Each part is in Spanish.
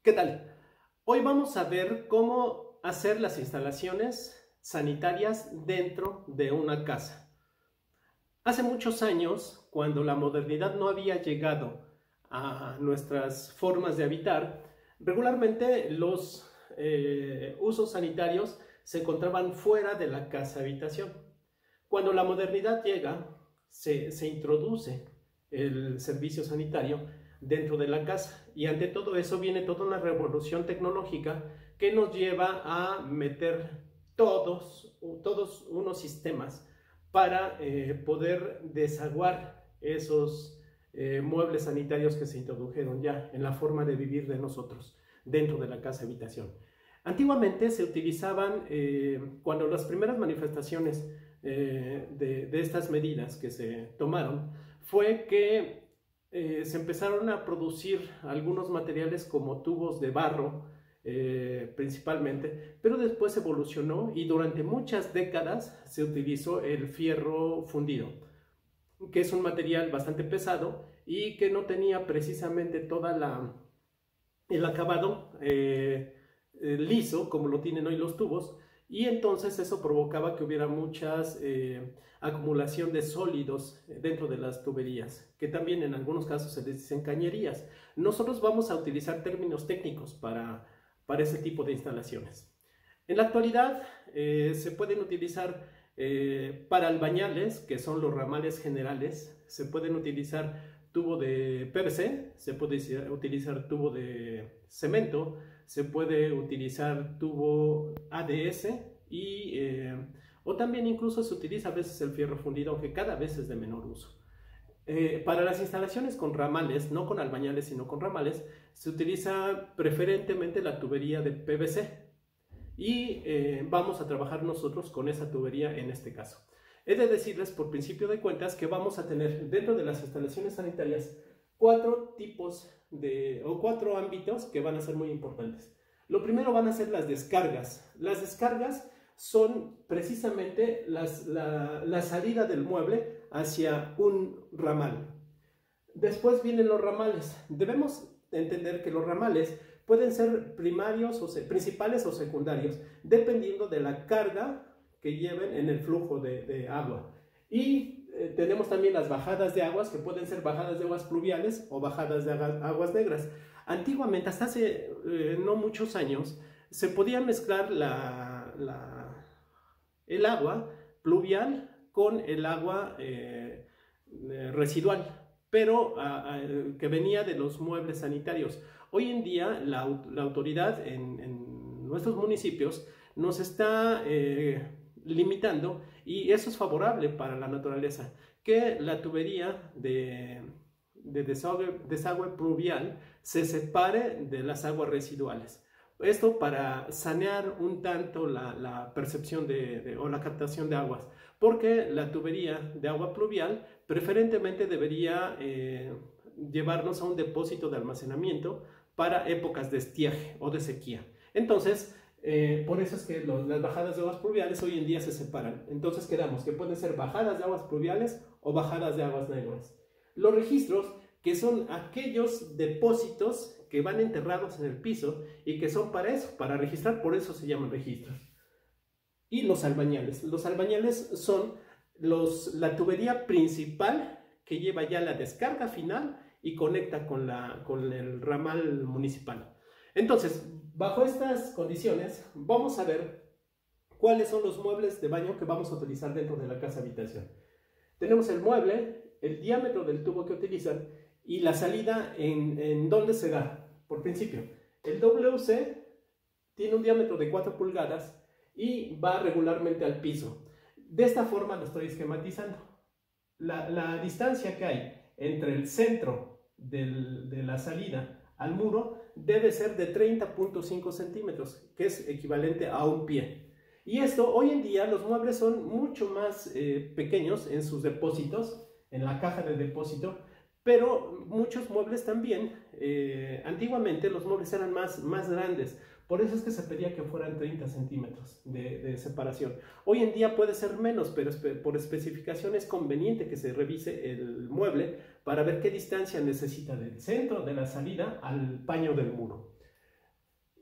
¿Qué tal? Hoy vamos a ver cómo hacer las instalaciones sanitarias dentro de una casa. Hace muchos años, cuando la modernidad no había llegado a nuestras formas de habitar, regularmente los usos sanitarios se encontraban fuera de la casa-habitación. Cuando la modernidad llega, se introduce el servicio sanitario dentro de la casa, y ante todo eso viene toda una revolución tecnológica que nos lleva a meter todos unos sistemas para poder desaguar esos muebles sanitarios que se introdujeron ya en la forma de vivir de nosotros dentro de la casa habitación. Antiguamente se utilizaban, cuando las primeras manifestaciones de estas medidas que se tomaron, fue que se empezaron a producir algunos materiales como tubos de barro, principalmente, pero después evolucionó y durante muchas décadas se utilizó el fierro fundido, que es un material bastante pesado y que no tenía precisamente el acabado liso como lo tienen hoy los tubos, y entonces eso provocaba que hubiera muchas acumulación de sólidos dentro de las tuberías, que también en algunos casos se les dicen cañerías. Nosotros vamos a utilizar términos técnicos para ese tipo de instalaciones. En la actualidad se pueden utilizar para albañales, que son los ramales generales, se pueden utilizar tubo de PVC, se puede utilizar tubo de cemento, se puede utilizar tubo ADS o también incluso se utiliza a veces el fierro fundido, aunque cada vez es de menor uso. Para las instalaciones con ramales, no con albañales sino con ramales, se utiliza preferentemente la tubería de PVC y vamos a trabajar nosotros con esa tubería en este caso. He de decirles por principio de cuentas que vamos a tener dentro de las instalaciones sanitarias cuatro ámbitos que van a ser muy importantes. Lo primero van a ser las descargas. Las descargas son precisamente la salida del mueble hacia un ramal. Después vienen los ramales. Debemos entender que los ramales pueden ser principales o secundarios, dependiendo de la carga que lleven en el flujo de agua. Y tenemos también las bajadas de aguas, que pueden ser bajadas de aguas pluviales o bajadas de aguas negras. Antiguamente, hasta hace no muchos años, se podía mezclar el agua pluvial con el agua residual, pero que venía de los muebles sanitarios. Hoy en día la autoridad en nuestros municipios nos está limitando, y eso es favorable para la naturaleza, que la tubería de desagüe pluvial se separe de las aguas residuales. Esto para sanear un tanto la percepción o la captación de aguas, porque la tubería de agua pluvial preferentemente debería llevarnos a un depósito de almacenamiento para épocas de estiaje o de sequía. Entonces, por eso es que las bajadas de aguas pluviales hoy en día se separan. Entonces quedamos que pueden ser bajadas de aguas pluviales o bajadas de aguas negras. Los registros, que son aquellos depósitos que van enterrados en el piso y que son para eso, para registrar, por eso se llaman registros. Y los albañales. Los albañales son la tubería principal que lleva ya la descarga final y conecta con el ramal municipal. Entonces, bajo estas condiciones, vamos a ver cuáles son los muebles de baño que vamos a utilizar dentro de la casa habitación. Tenemos el mueble, el diámetro del tubo que utilizan y la salida en dónde se da. Por principio, el WC tiene un diámetro de 4 pulgadas y va regularmente al piso. De esta forma lo estoy esquematizando. La distancia que hay entre el centro de la salida al muro debe ser de 30.5 centímetros, que es equivalente a un pie. Y esto, hoy en día, los muebles son mucho más pequeños en sus depósitos, en la caja de depósito, pero muchos muebles también, antiguamente los muebles eran más grandes, por eso es que se pedía que fueran 30 centímetros de separación. Hoy en día puede ser menos, pero por especificación es conveniente que se revise el mueble para ver qué distancia necesita del centro de la salida al paño del muro.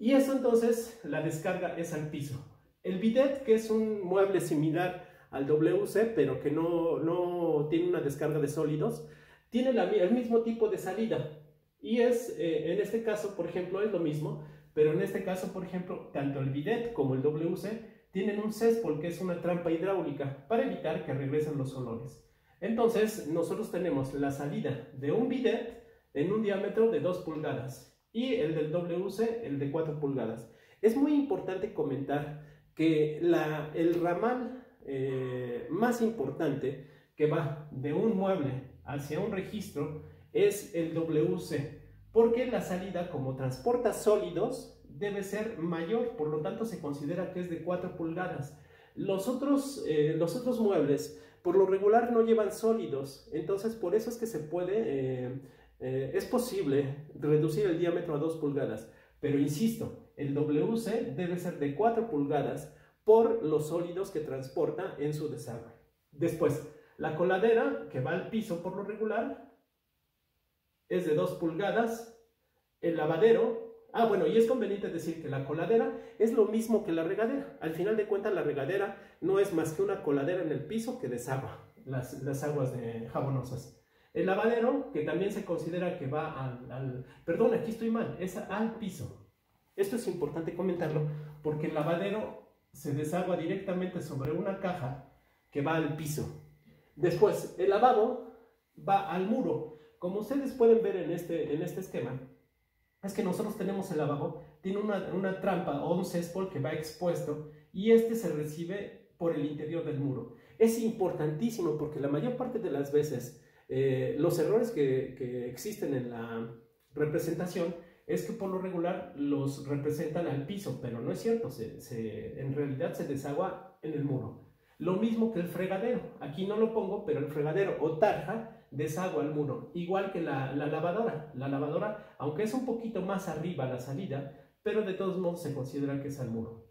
Y eso entonces, la descarga es al piso. El bidet, que es un mueble similar al WC, pero que no tiene una descarga de sólidos, tiene el mismo tipo de salida. Y es, en este caso, por ejemplo, es lo mismo, pero en este caso, por ejemplo, tanto el bidet como el WC tienen un céspol, que es una trampa hidráulica, para evitar que regresen los olores. Entonces, nosotros tenemos la salida de un bidet en un diámetro de 2 pulgadas y el del WC, el de 4 pulgadas. Es muy importante comentar que el ramal más importante que va de un mueble hacia un registro es el WC, porque la salida, como transporta sólidos, debe ser mayor, por lo tanto se considera que es de 4 pulgadas. Los otros muebles por lo regular no llevan sólidos, entonces por eso es que es posible reducir el diámetro a 2 pulgadas, pero insisto, el WC debe ser de 4 pulgadas por los sólidos que transporta en su desagüe. Después, la coladera, que va al piso por lo regular, es de 2 pulgadas. El lavadero, bueno, y es conveniente decir que la coladera es lo mismo que la regadera. Al final de cuentas, la regadera no es más que una coladera en el piso que desagua las aguas jabonosas. El lavadero, que también se considera que va perdón, aquí estoy mal, es al piso. Esto es importante comentarlo porque el lavadero se desagua directamente sobre una caja que va al piso. Después, el lavabo va al muro. Como ustedes pueden ver en este esquema, es que nosotros tenemos el lavabo, tiene una trampa o un céspol que va expuesto y este se recibe por el interior del muro. Es importantísimo porque la mayor parte de las veces los errores que existen en la representación es que por lo regular los representan al piso, pero no es cierto, en realidad se desagua en el muro. Lo mismo que el fregadero, aquí no lo pongo, pero el fregadero o tarja desagua al muro, igual que la lavadora. La lavadora, aunque es un poquito más arriba la salida, pero de todos modos se considera que es al muro.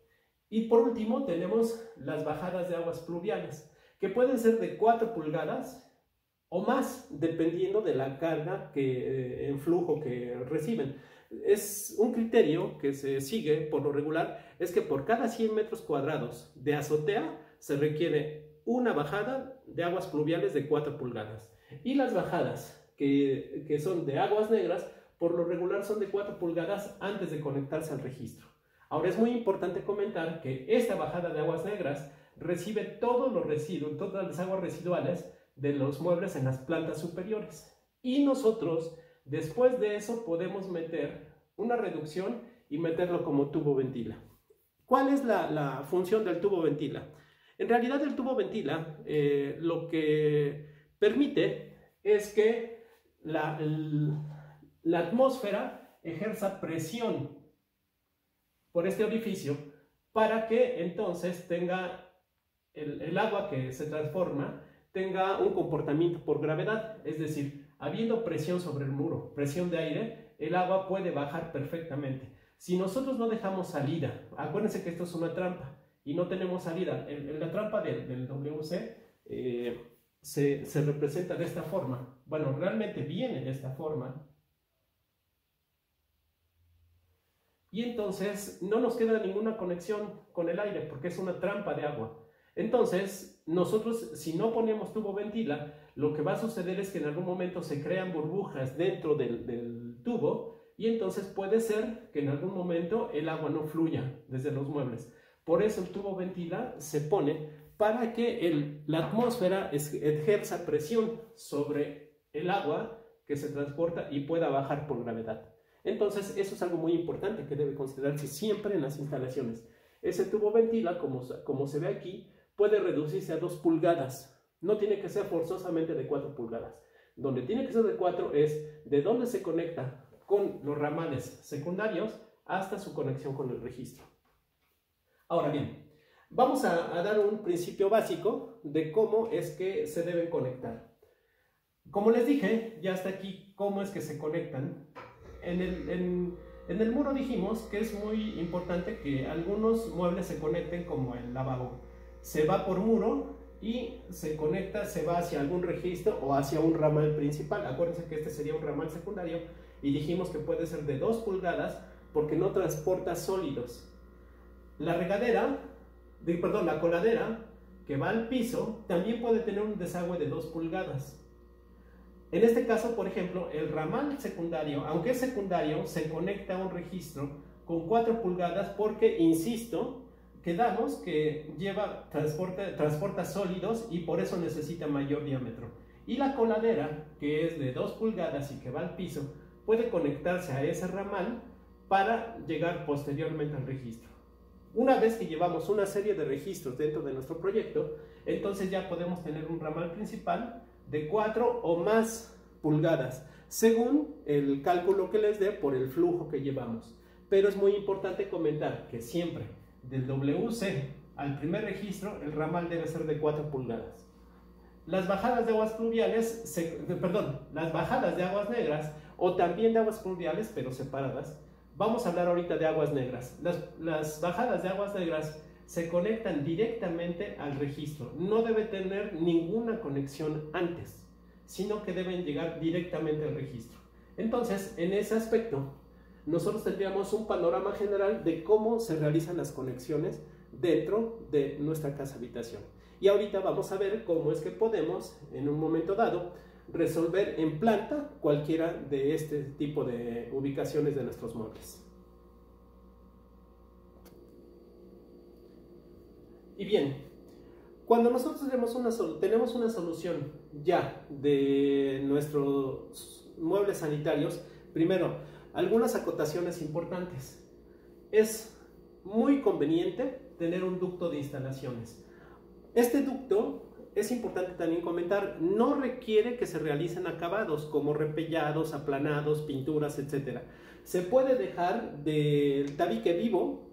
Y por último tenemos las bajadas de aguas pluviales, que pueden ser de 4 pulgadas o más, dependiendo de la carga en flujo que reciben. Es un criterio que se sigue por lo regular, es que por cada 100 metros cuadrados de azotea se requiere una bajada de aguas pluviales de 4 pulgadas. Y las bajadas que son de aguas negras, por lo regular son de 4 pulgadas antes de conectarse al registro. Ahora es muy importante comentar que esta bajada de aguas negras recibe todos los residuos, todas las aguas residuales de los muebles en las plantas superiores. Y nosotros, después de eso, podemos meter una reducción y meterlo como tubo ventila. ¿Cuál es la función del tubo ventila? En realidad el tubo ventila lo que permite es que la atmósfera ejerza presión por este orificio para que entonces tenga el agua que se transforma tenga un comportamiento por gravedad, es decir, habiendo presión sobre el muro, presión de aire, el agua puede bajar perfectamente. Si nosotros no dejamos salida, acuérdense que esto es una trampa y no tenemos salida, la trampa del WC se representa de esta forma, bueno, realmente viene de esta forma, y entonces no nos queda ninguna conexión con el aire porque es una trampa de agua. Entonces, nosotros si no ponemos tubo ventila, lo que va a suceder es que en algún momento se crean burbujas dentro del tubo y entonces puede ser que en algún momento el agua no fluya desde los muebles. Por eso el tubo ventila se pone para que la atmósfera ejerza presión sobre el agua que se transporta y pueda bajar por gravedad. Entonces, eso es algo muy importante que debe considerarse siempre en las instalaciones. Ese tubo ventila, como se ve aquí, puede reducirse a 2 pulgadas. No tiene que ser forzosamente de 4 pulgadas. Donde tiene que ser de 4 es de donde se conecta con los ramales secundarios hasta su conexión con el registro. Ahora bien, vamos a dar un principio básico de cómo es que se deben conectar. Como les dije, ya hasta aquí cómo es que se conectan. En el muro dijimos que es muy importante que algunos muebles se conecten como el lavabo. Se va por muro y se conecta, se va hacia algún registro o hacia un ramal principal. Acuérdense que este sería un ramal secundario y dijimos que puede ser de 2 pulgadas porque no transporta sólidos. La la coladera que va al piso también puede tener un desagüe de 2 pulgadas. En este caso, por ejemplo, el ramal secundario, aunque es secundario, se conecta a un registro con 4 pulgadas porque, insisto, quedamos que transporta sólidos y por eso necesita mayor diámetro. Y la coladera, que es de 2 pulgadas y que va al piso, puede conectarse a ese ramal para llegar posteriormente al registro. Una vez que llevamos una serie de registros dentro de nuestro proyecto, entonces ya podemos tener un ramal principal de 4 o más pulgadas, según el cálculo que les dé por el flujo que llevamos. Pero es muy importante comentar que siempre del WC al primer registro el ramal debe ser de 4 pulgadas. Las bajadas de aguas pluviales, las bajadas de aguas negras o también de aguas pluviales, pero separadas. Vamos a hablar ahorita de aguas negras. Las bajadas de aguas negras se conectan directamente al registro. No debe tener ninguna conexión antes, sino que deben llegar directamente al registro. Entonces, en ese aspecto, nosotros tendríamos un panorama general de cómo se realizan las conexiones dentro de nuestra casa habitación. Y ahorita vamos a ver cómo es que podemos, en un momento dado, resolver en planta cualquiera de este tipo de ubicaciones de nuestros muebles. Y bien, cuando nosotros tenemos una solución ya de nuestros muebles sanitarios, primero, algunas acotaciones importantes. Es muy conveniente tener un ducto de instalaciones. Este ducto, es importante también comentar, no requiere que se realicen acabados como repellados, aplanados, pinturas, etc. Se puede dejar del tabique vivo,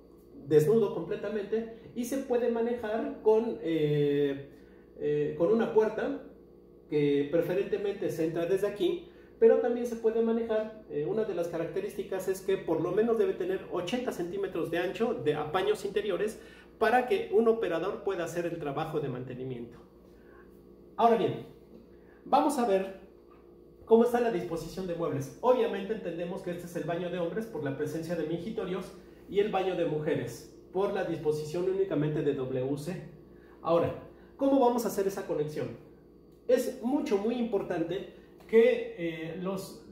desnudo completamente, y se puede manejar con una puerta que preferentemente se entra desde aquí, pero también se puede manejar, una de las características es que por lo menos debe tener 80 centímetros de ancho de apaños interiores para que un operador pueda hacer el trabajo de mantenimiento. Ahora bien, vamos a ver cómo está la disposición de muebles. Obviamente entendemos que este es el baño de hombres por la presencia de mingitorios y el baño de mujeres por la disposición únicamente de WC. Ahora, ¿cómo vamos a hacer esa conexión? Es muy importante que los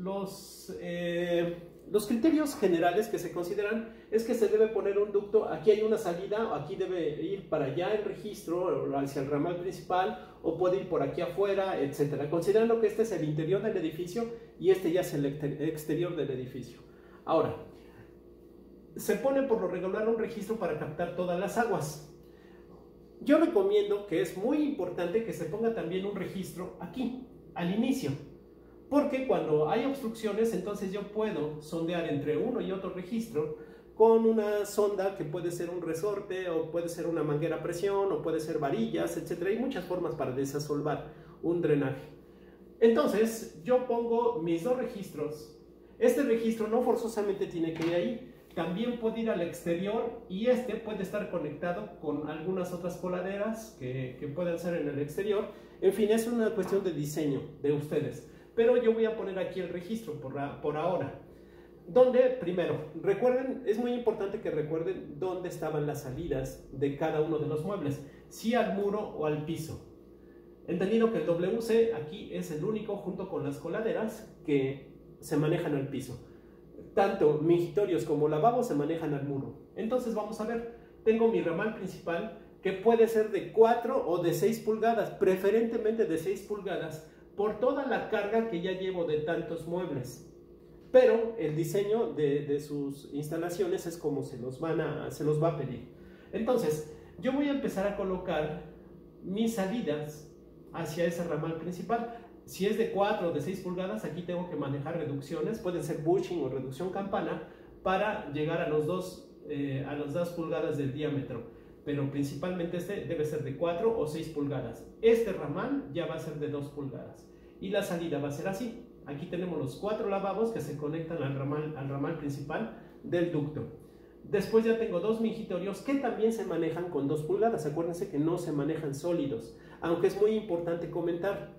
criterios generales que se consideran es que se debe poner un ducto, aquí hay una salida, aquí debe ir para allá el registro, hacia el ramal principal, o puede ir por aquí afuera, etc. Considerando que este es el interior del edificio y este ya es el exterior del edificio. Ahora, se pone por lo regular un registro para captar todas las aguas. Yo recomiendo que es muy importante que se ponga también un registro aquí, al inicio. Porque cuando hay obstrucciones, entonces yo puedo sondear entre uno y otro registro con una sonda que puede ser un resorte, o puede ser una manguera a presión, o puede ser varillas, etc. Hay muchas formas para desasolvar un drenaje. Entonces, yo pongo mis dos registros. Este registro no forzosamente tiene que ir ahí. También puede ir al exterior y este puede estar conectado con algunas otras coladeras que puedan ser en el exterior. En fin, es una cuestión de diseño de ustedes. Pero yo voy a poner aquí el registro por ahora. Donde, primero, recuerden, es muy importante que recuerden dónde estaban las salidas de cada uno de los muebles. Si al muro o al piso. Entendido que el WC aquí es el único junto con las coladeras que se manejan al piso. Tanto mingitorios como lavabos se manejan al muro. Entonces vamos a ver, tengo mi ramal principal que puede ser de 4 o de 6 pulgadas, preferentemente de 6 pulgadas, por toda la carga que ya llevo de tantos muebles. Pero el diseño de sus instalaciones es como se los va a pedir. Entonces, yo voy a empezar a colocar mis salidas hacia ese ramal principal. Si es de 4 o de 6 pulgadas, aquí tengo que manejar reducciones, pueden ser bushing o reducción campana, para llegar a las 2 pulgadas del diámetro. Pero principalmente este debe ser de 4 o 6 pulgadas. Este ramal ya va a ser de 2 pulgadas. Y la salida va a ser así. Aquí tenemos los 4 lavabos que se conectan al ramal principal del ducto. Después ya tengo 2 mingitorios que también se manejan con 2 pulgadas. Acuérdense que no se manejan sólidos. Aunque es muy importante comentar,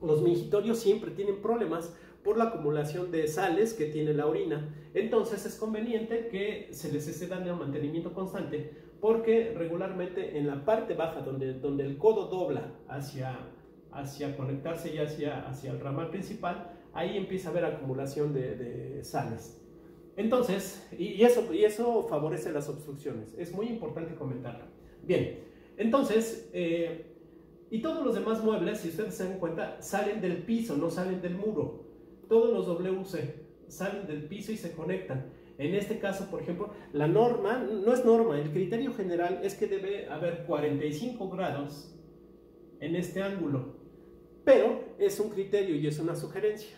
los mingitorios siempre tienen problemas por la acumulación de sales que tiene la orina. Entonces es conveniente que se les esté dando un mantenimiento constante, porque regularmente en la parte baja, donde el codo dobla hacia conectarse ya hacia el ramal principal, ahí empieza a haber acumulación de sales. Entonces, y eso favorece las obstrucciones. Es muy importante comentarlo. Bien, entonces, y todos los demás muebles, si ustedes se dan cuenta, salen del piso, no salen del muro. Todos los WC salen del piso y se conectan. En este caso, por ejemplo, la norma, no es norma, el criterio general es que debe haber 45 grados en este ángulo. Pero es un criterio y es una sugerencia.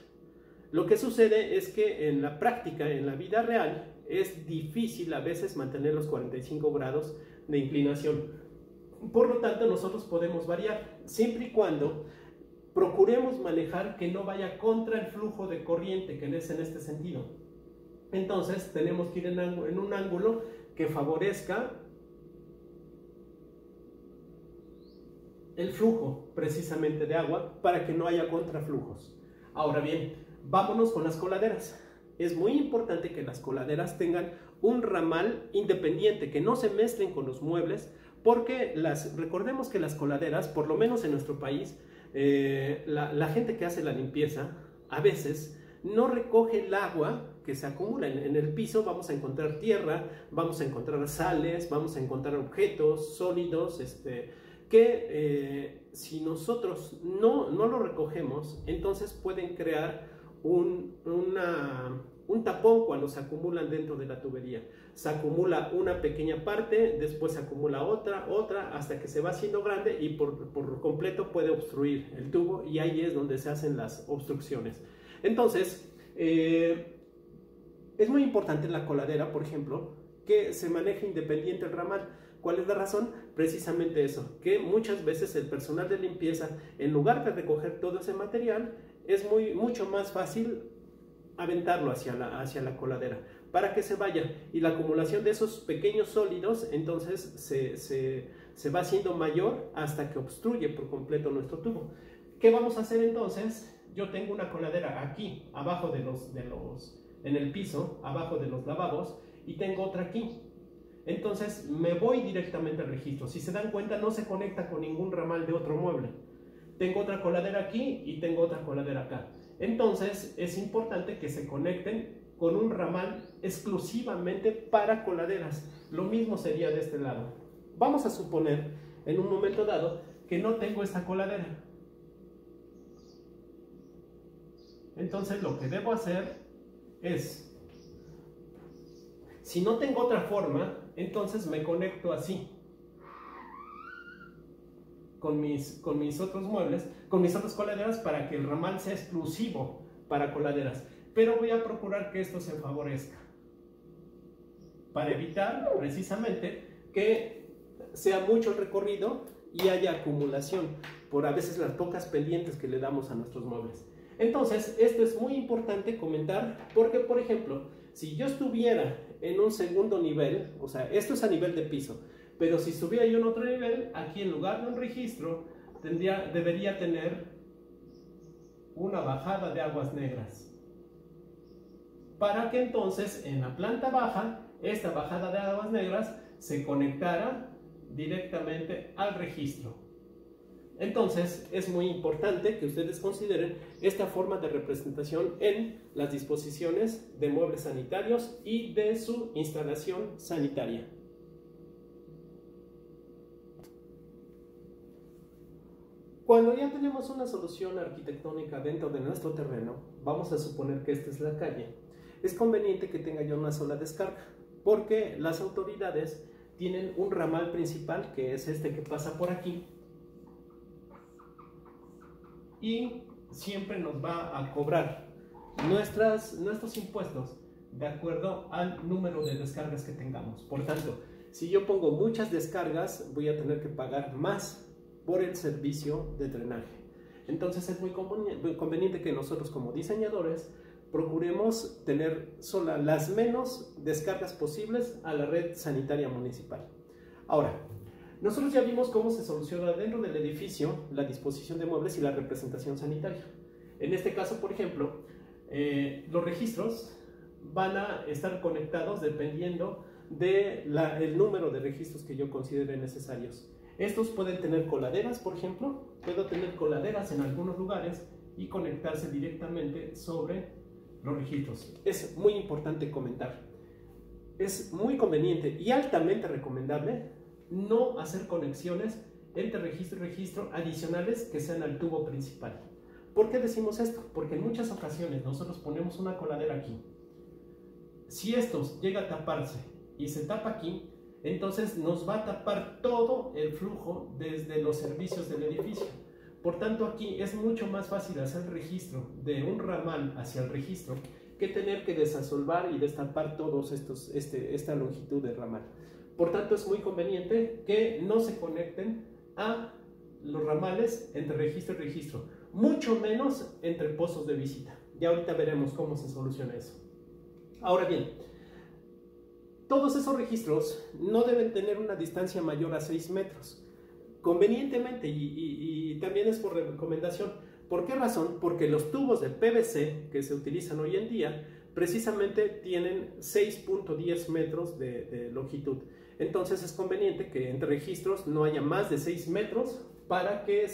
Lo que sucede es que en la práctica, en la vida real, es difícil a veces mantener los 45 grados de inclinación. Por lo tanto, nosotros podemos variar, siempre y cuando procuremos manejar que no vaya contra el flujo de corriente, que es en este sentido. Entonces, tenemos que ir en un ángulo que favorezca el flujo precisamente de agua para que no haya contraflujos. Ahora bien, vámonos con las coladeras. Es muy importante que las coladeras tengan un ramal independiente, que no se mezclen con los muebles, porque recordemos que las coladeras, por lo menos en nuestro país, la gente que hace la limpieza a veces no recoge el agua que se acumula en el piso. Vamos a encontrar tierra, vamos a encontrar sales, vamos a encontrar objetos sólidos, que si nosotros no lo recogemos, entonces pueden crear un tapón cuando se acumulan dentro de la tubería. Se acumula una pequeña parte, después se acumula otra, hasta que se va haciendo grande y por completo puede obstruir el tubo, y ahí es donde se hacen las obstrucciones. Entonces, es muy importante en la coladera, por ejemplo, que se maneje independiente el ramal. ¿Cuál es la razón? Precisamente eso, que muchas veces el personal de limpieza, en lugar de recoger todo ese material, es mucho más fácil aventarlo hacia la coladera para que se vaya, y la acumulación de esos pequeños sólidos entonces se va haciendo mayor hasta que obstruye por completo nuestro tubo. ¿Qué vamos a hacer entonces? Yo tengo una coladera aquí abajo en el piso, abajo de los lavabos, y tengo otra aquí. Entonces me voy directamente al registro. Si se dan cuenta, no se conecta con ningún ramal de otro mueble. Tengo otra coladera aquí y tengo otra coladera acá. Entonces es importante que se conecten con un ramal exclusivamente para coladeras. Lo mismo sería de este lado. Vamos a suponer en un momento dado que no tengo esta coladera. Entonces lo que debo hacer es, si no tengo otra forma, entonces me conecto así con mis otros muebles, con mis otras coladeras, para que el ramal sea exclusivo para coladeras. Pero voy a procurar que esto se favorezca, para evitar precisamente que sea mucho el recorrido y haya acumulación por a veces las pocas pendientes que le damos a nuestros muebles. Entonces, esto es muy importante comentar, porque, por ejemplo, si yo estuviera en un segundo nivel, o sea, esto es a nivel de piso, pero si estuviera yo en otro nivel, aquí en lugar de un registro, debería tener una bajada de aguas negras, para que entonces en la planta baja, esta bajada de aguas negras se conectara directamente al registro. Entonces es muy importante que ustedes consideren esta forma de representación en las disposiciones de muebles sanitarios y de su instalación sanitaria. Cuando ya tenemos una solución arquitectónica dentro de nuestro terreno, vamos a suponer que esta es la calle, es conveniente que tenga ya una sola descarga, porque las autoridades tienen un ramal principal, que es este que pasa por aquí, y siempre nos va a cobrar nuestros impuestos de acuerdo al número de descargas que tengamos. Por tanto, si yo pongo muchas descargas, voy a tener que pagar más por el servicio de drenaje. Entonces es muy conveniente que nosotros, como diseñadores, procuremos tener solo las menos descargas posibles a la red sanitaria municipal. Ahora, nosotros ya vimos cómo se soluciona dentro del edificio la disposición de muebles y la representación sanitaria. En este caso, por ejemplo, los registros van a estar conectados dependiendo del número de registros que yo considere necesarios. Estos pueden tener coladeras, por ejemplo, puedo tener coladeras en algunos lugares y conectarse directamente sobre los registros. Es muy importante comentar. Es muy conveniente y altamente recomendable no hacer conexiones entre registro y registro adicionales que sean al tubo principal. ¿Por qué decimos esto? Porque en muchas ocasiones nosotros ponemos una coladera aquí. Si esto llega a taparse y se tapa aquí, entonces nos va a tapar todo el flujo desde los servicios del edificio. Por tanto, aquí es mucho más fácil hacer registro de un ramal hacia el registro que tener que desasolvar y destapar todos esta longitud de ramal. Por tanto, es muy conveniente que no se conecten a los ramales entre registro y registro, mucho menos entre pozos de visita. Ya ahorita veremos cómo se soluciona eso. Ahora bien, todos esos registros no deben tener una distancia mayor a 6 metros. Convenientemente, y también es por recomendación. ¿Por qué razón? Porque los tubos de PVC que se utilizan hoy en día precisamente tienen 6.10 metros de longitud. Entonces es conveniente que entre registros no haya más de 6 metros para que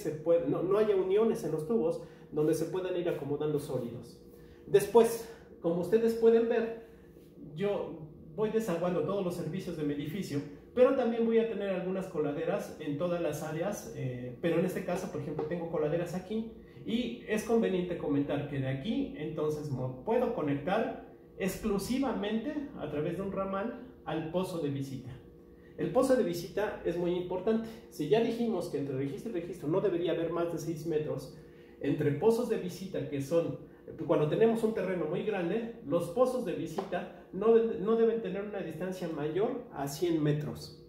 no haya uniones en los tubos donde se puedan ir acomodando sólidos. Después, como ustedes pueden ver, yo voy desaguando todos los servicios de mi edificio, pero también voy a tener algunas coladeras en todas las áreas, pero en este caso, por ejemplo, tengo coladeras aquí y es conveniente comentar que de aquí entonces me puedo conectar exclusivamente a través de un ramal al pozo de visita. El pozo de visita es muy importante. Si ya dijimos que entre registro y registro no debería haber más de 6 metros, entre pozos de visita que son, cuando tenemos un terreno muy grande, los pozos de visita no deben tener una distancia mayor a 100 metros.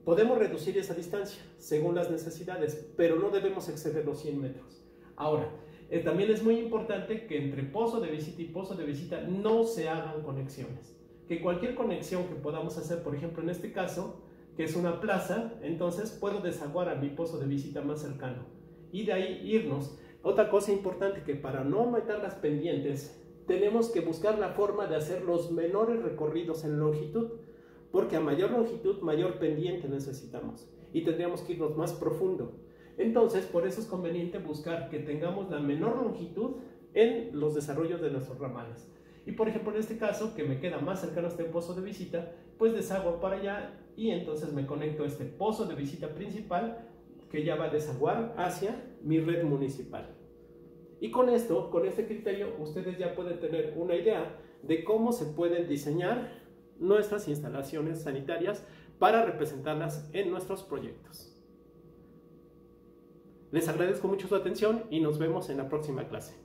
Podemos reducir esa distancia según las necesidades, pero no debemos exceder los 100 metros. Ahora, también es muy importante que entre pozo de visita y pozo de visita no se hagan conexiones. Que cualquier conexión que podamos hacer, por ejemplo en este caso, que es una plaza, entonces puedo desaguar a mi pozo de visita más cercano y de ahí irnos. Otra cosa importante, que para no aumentar las pendientes tenemos que buscar la forma de hacer los menores recorridos en longitud, porque a mayor longitud mayor pendiente necesitamos y tendríamos que irnos más profundo. Entonces por eso es conveniente buscar que tengamos la menor longitud en los desarrollos de nuestros ramales. Y por ejemplo en este caso, que me queda más cercano a este pozo de visita, pues desagüo para allá y entonces me conecto a este pozo de visita principal que ya va a desaguar hacia mi red municipal. Y con esto, con este criterio, ustedes ya pueden tener una idea de cómo se pueden diseñar nuestras instalaciones sanitarias para representarlas en nuestros proyectos. Les agradezco mucho su atención y nos vemos en la próxima clase.